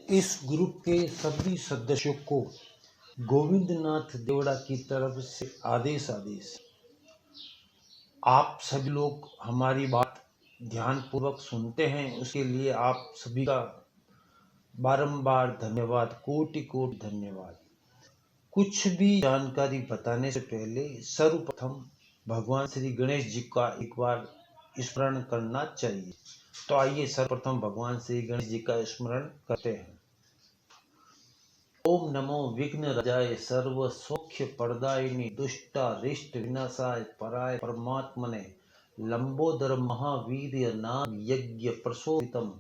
इस ग्रुप के सभी सदस्यों को गोविंदनाथ देवड़ा की तरफ से आदेश। आप सभी लोग हमारी बात ध्यानपूर्वक सुनते हैं, उसके लिए आप सभी का बारंबार धन्यवाद, कोटि कोटि धन्यवाद। कुछ भी जानकारी बताने से पहले सर्वप्रथम भगवान श्री गणेश जी का एक बार स्मरण करना चाहिए। तो आइए सर्वप्रथम भगवान श्री गणेश जी का स्मरण करते हैं। ओम नमो विघ्नराजाय सर्व सौख्य प्रदायिनी दुष्टारिष्ट विनाशाय पराय परमात्मने लंबोदर महावीर्य नाम यज्ञ प्रशोभितम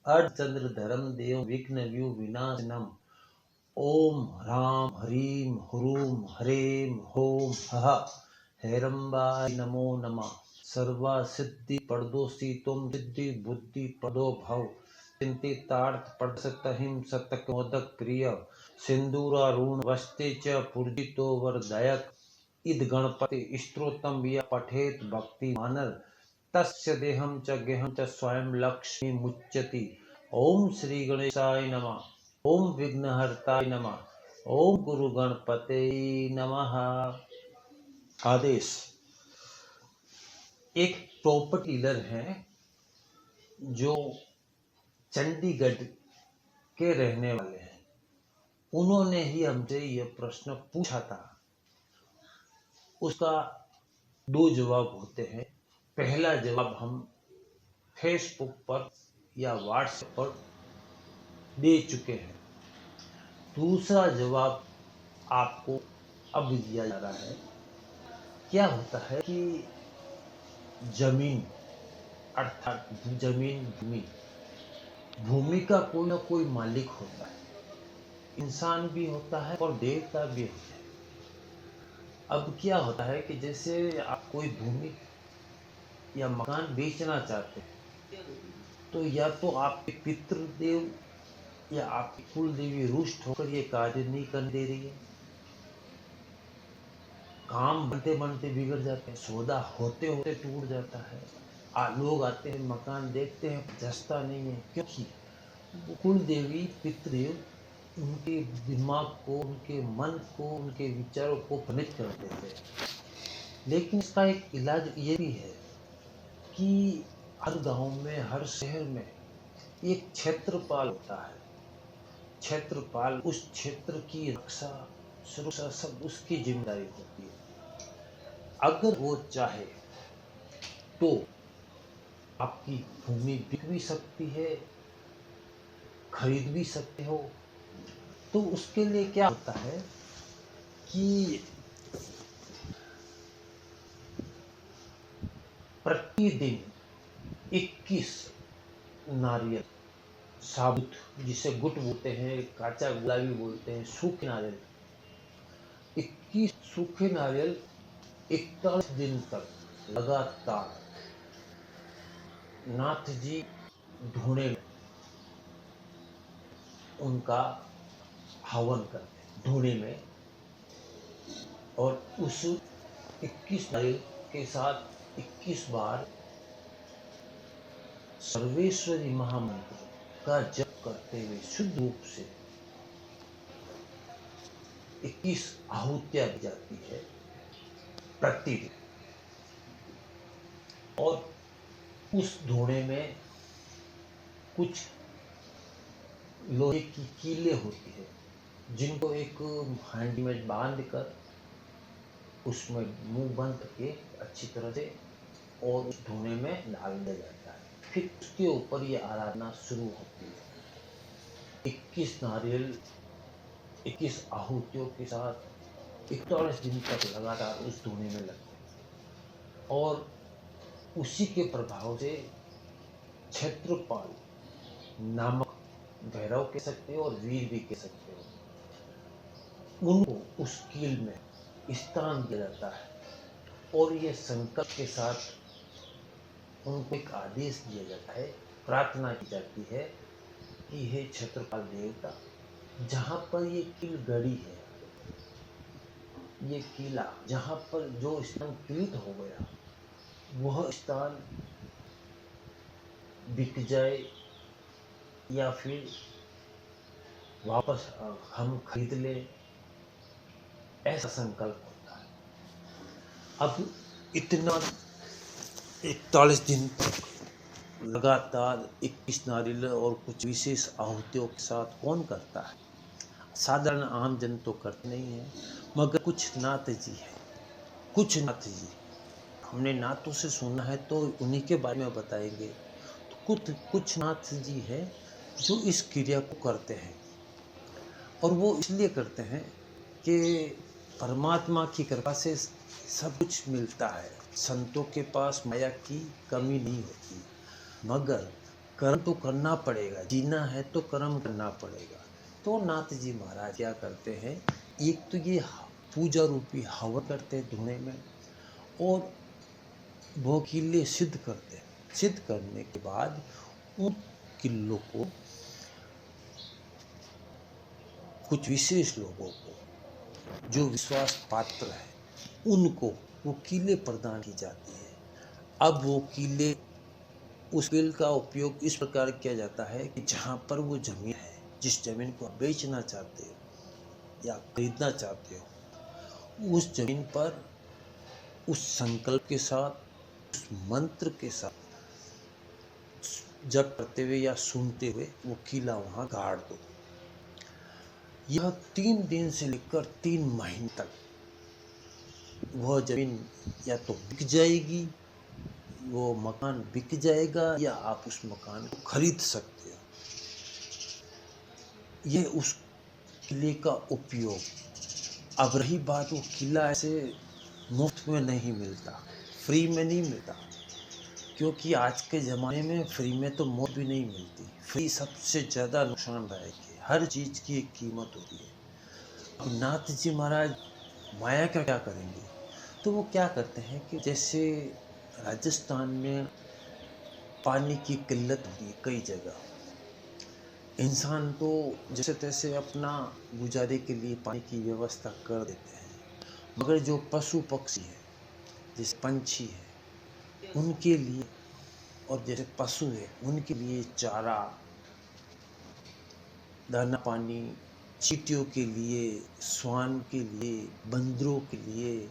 अर्धचंद्रधरम देव विघ्न व्यू विनाशनम ओम ह्रां ह्रीं ह्रूं ह्रें ह्रौं हः हैरंबाय नमो नमः। सर्वा सिद्धि प्रदोषी तुम सिद्धि बुद्धि प्रदो भव चिंतितार्थ प्रदसतहिं सतकोदक प्रिय सिंदूरारूण वस्ते च पूर्जितो वरदायक इद गणपति स्तोत्रम या पठेत भक्ति मानर तस्य देहं च गेहं च स्वयं लक्ष्मी मुच्यति। ओम श्री गणेशाय नमः। ओम विघ्नहर्ताय नमः। ओम गुरु गणपते नमः। आदेश। एक प्रॉपर्टी डीलर हैं जो चंडीगढ़ के रहने वाले हैं। उन्होंने ही हमसे यह प्रश्न पूछा था। उसका दो जवाब होते हैं। पहला जवाब हम फेसबुक पर या व्हाट्सएप पर दे चुके हैं। दूसरा जवाब आपको अब दिया जा रहा है। क्या होता है कि जमीन अर्थात भूमि का कोई ना कोई मालिक होता है। इंसान भी होता है और देवता भी होता है। अब क्या होता है कि जैसे आप कोई भूमि या मकान बेचना चाहते हैं तो या तो आपके पितृदेव या आपकी कुल देवी रुष्ट होकर ये कार्य नहीं करने दे रही है, काम बनते बनते बिगड़ जाते हैं, सौदा होते होते टूट जाता है। लोग आते हैं, मकान देखते हैं, जचता नहीं है, क्योंकि कुल देवी पितृदेव उनके दिमाग को, उनके मन को, उनके विचारों को भ्रमित कर देते हैं। लेकिन इसका एक इलाज ये भी है कि हर गांव में, हर शहर में एक क्षेत्रपाल होता है। क्षेत्रपाल उस क्षेत्र की रक्षा सुरक्षा सब उसकी जिम्मेदारी होती है। अगर वो चाहे तो आपकी भूमि बिक भी सकती है, खरीद भी सकते हो। तो उसके लिए क्या होता है कि प्रतिदिन 21 नारियल साबुत, जिसे गुट बोलते हैं, काचा गुलाबी बोलते हैं, सूखे नारियल, 21 सूखे नारियल 41 दिन तक लगातार नाथ जी ढूंढे में उनका हवन करते हैं, ढूंढे में। और उस 21 नारियल के साथ 21 बार सर्वेश्वरी महामंत्र का जप करते हुए शुद्ध रूप से 21 आहुतियां दी जाती है प्रतिदिन। और उस धोने में कुछ लोहे की कीलें होती है जिनको एक हांडी में बांध कर उसमें मुंह बंद करके अच्छी तरह से और उस धोने में डाल दिया जाता है। फिर उसके ऊपर ये आराधना शुरू होती है। 21 नारियल 21 आहुतियों के साथ 41 दिन तक लगातार उस धोने में लगते हैं। और उसी के प्रभाव से क्षेत्रपाल नामक भैरव कह सकते हो और वीर भी कह सकते हो, उनको उस कील में स्थान दिया जाता है। और ये संकल्प के साथ उनको एक आदेश दिया जाता है, प्रार्थना की जाती है कि हे क्षेत्रपाल देवता, जहाँ पर ये कील गड़ी है, ये किला जहाँ पर जो स्थान पीड़ित हो गया, वह स्थान बिक जाए या फिर वापस हम खरीद लें, ऐसा संकल्प होता है। अब इतना 41 दिन तक लगातार 21 नारियल और कुछ विशेष आहुतियों के साथ कौन करता है? साधारण आम जन तो करते नहीं है, मगर कुछ नाथ जी है, कुछ नाथ जी हमने नाथों से सुना है तो उन्हीं के बारे में बताएंगे। तो कुछ नाथ जी है जो इस क्रिया को करते हैं, और वो इसलिए करते हैं कि परमात्मा की कृपा से सब कुछ मिलता है। संतों के पास माया की कमी नहीं होती, मगर कर्म तो करना पड़ेगा, जीना है तो कर्म करना पड़ेगा। तो नाथ जी महाराज क्या करते हैं, एक तो ये पूजा रूपी हवन करते हैं धुएं में, और वो किले सिद्ध करते हैं। सिद्ध करने के बाद उन किलों को कुछ विशेष लोगों को जो विश्वास पात्र है उनको वो किले प्रदान की जाती है। अब वो किले, उस किले का उपयोग इस प्रकार किया जाता है कि जहाँ पर वो जमीन है, जिस जमीन को आप बेचना चाहते हो या खरीदना चाहते हो, उस जमीन पर उस संकल्प के साथ, उस मंत्र के साथ जप करते हुए या सुनते हुए वो किला वहाँ गाड़ दो। यह 3 दिन से लेकर 3 महीने तक वह जमीन या तो बिक जाएगी, वो मकान बिक जाएगा, या आप उस मकान को खरीद सकते हो। यह उस किले का उपयोग। अब रही बात, वो किला ऐसे मुफ्त में नहीं मिलता, फ्री में नहीं मिलता, क्योंकि आज के ज़माने में फ्री में तो मौत भी नहीं मिलती। फ्री सबसे ज़्यादा नुकसानदायक है, हर चीज़ की एक कीमत होती है। अब नाथ जी महाराज माया का क्या करेंगे? तो वो क्या करते हैं कि जैसे राजस्थान में पानी की किल्लत होती है कई जगह, इंसान तो जैसे तैसे अपना गुजारे के लिए पानी की व्यवस्था कर देते हैं, मगर जो पशु पक्षी है, जैसे पंछी है, उनके लिए, और जैसे पशु है उनके लिए चारा, दाना पानी, चींटियों के लिए, श्वान के लिए, बंदरों के लिए,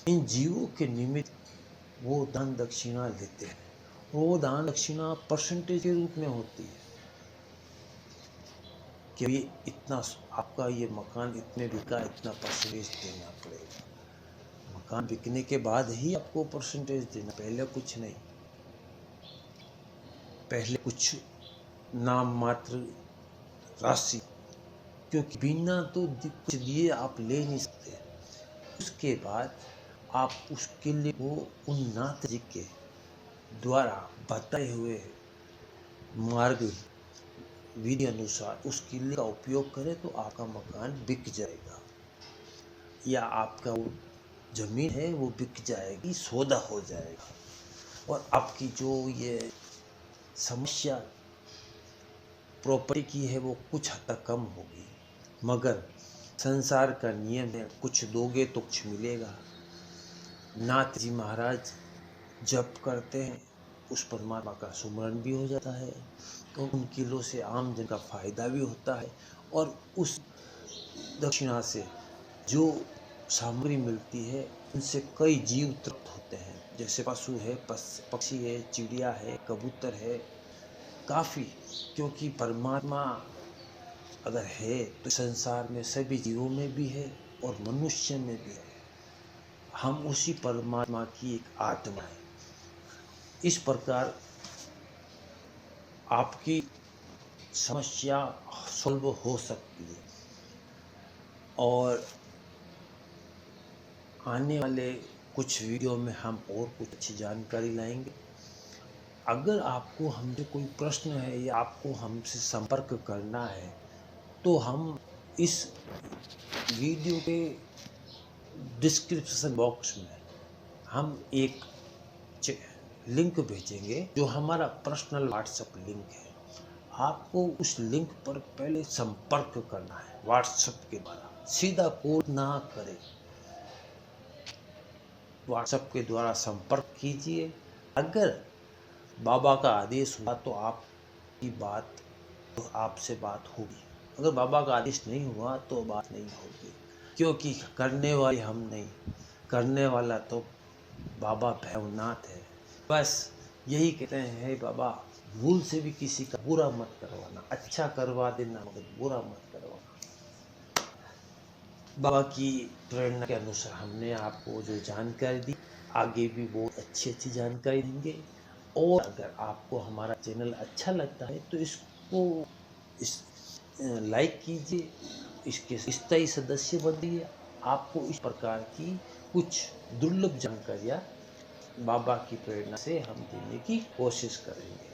इन जीवों के निमित्त वो दान दक्षिणा लेते हैं। वो दान दक्षिणा परसेंटेज के रूप में होती है कि ये इतना, आपका ये मकान इतने बिका, इतना परसेंटेज देना पड़ेगा। मकान बिकने के बाद ही आपको परसेंटेज देना, पहले कुछ नहीं। पहले कुछ नाम मात्र राशि, क्योंकि बिना तो कुछ दिए आप ले नहीं सकते। उसके बाद आप उस किले को उन नाथ जी के द्वारा बताए हुए मार्ग विधि अनुसार उस किले का उपयोग करें तो आपका मकान बिक जाएगा, या आपका वो जमीन है वो बिक जाएगी, सौदा हो जाएगा, और आपकी जो ये समस्या प्रॉपर्टी की है वो कुछ हद तक कम होगी। मगर संसार का नियम है, कुछ दोगे तो कुछ मिलेगा। नाथ जी महाराज जप करते हैं, उस परमात्मा का सुमरन भी हो जाता है, तो उन किलों से आम जन का फायदा भी होता है, और उस दक्षिणा से जो सामग्री मिलती है उनसे कई जीव तृप्त होते हैं, जैसे पशु है, पक्षी है, चिड़िया है, कबूतर है, काफ़ी। क्योंकि परमात्मा अगर है तो संसार में सभी जीवों में भी है और मनुष्य में भी है। हम उसी परमात्मा की एक आत्मा है। इस प्रकार आपकी समस्या सॉल्व हो सकती है, और आने वाले कुछ वीडियो में हम और कुछ अच्छी जानकारी लाएंगे। अगर आपको हमसे कोई प्रश्न है या आपको हमसे संपर्क करना है, तो हम इस वीडियो के डिस्क्रिप्शन बॉक्स में हम एक लिंक भेजेंगे जो हमारा पर्सनल व्हाट्सएप लिंक है। आपको उस लिंक पर पहले संपर्क करना है व्हाट्सएप के द्वारा, सीधा कॉल ना करें, व्हाट्सएप के द्वारा संपर्क कीजिए। अगर बाबा का आदेश हुआ तो आपकी बात, तो आपसे बात होगी। अगर बाबा का आदेश नहीं हुआ तो बात नहीं होगी, क्योंकि करने वाले हम नहीं, करने वाला तो बाबा भैरवनाथ है। बस यही कहते हैं, हे बाबा भूल से भी किसी का बुरा मत करवाना, अच्छा करवा देना मगर बुरा मत करवाना। बाबा की प्रेरणा के अनुसार हमने आपको जो जानकारी दी, आगे भी बहुत अच्छी अच्छी जानकारी देंगे। और अगर आपको हमारा चैनल अच्छा लगता है तो इसको इस लाइक कीजिए, इसके स्थायी सदस्य बनिए। आपको इस प्रकार की कुछ दुर्लभ जानकारियाँ बाबा की प्रेरणा से हम देने की कोशिश करेंगे।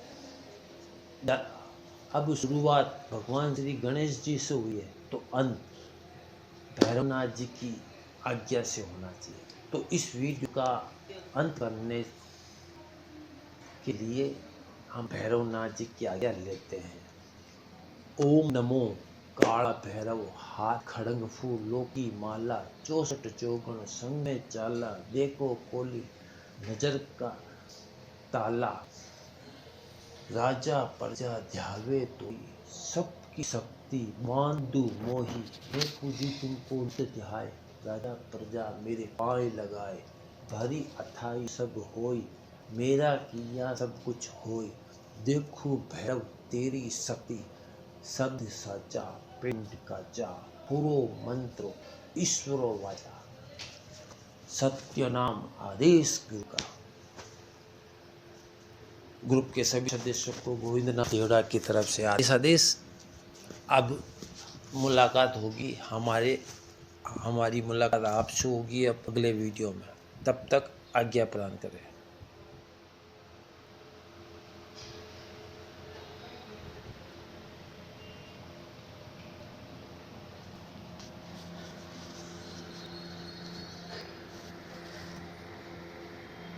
अब शुरुआत भगवान श्री गणेश जी से हुई है तो अंत भैरवनाथ जी की आज्ञा से होना चाहिए। तो इस वीडियो का अंत करने के लिए हम भैरवनाथ जी की आज्ञा लेते हैं। ओम नमो काला भैरव, हाथ खड़ंग फूलों की माला, 64 चौगुन संग में चाला, देखो कोली नजर का ताला, राजा प्रजा ध्यावे तोई, सबकी शक्ति बांधु मोही, मैं पूजी तुमको नित ध्याय, राजा प्रजा मेरे पाए लगाए, भरी अथाई सब होई, मेरा किया सब कुछ होई, देखो भैरव तेरी शक्ति, शब्द साचा पिंड का जा, पुरो मंत्रो ईश्वरो वाचा, सत्य नाम आदेश गुरु का। ग्रुप के सभी सदस्यों को गोविंदनाथ देवड़ा की तरफ से आदेश। अब मुलाकात होगी, हमारी मुलाकात आपसे होगी अब अगले वीडियो में। तब तक आज्ञा प्रदान करें।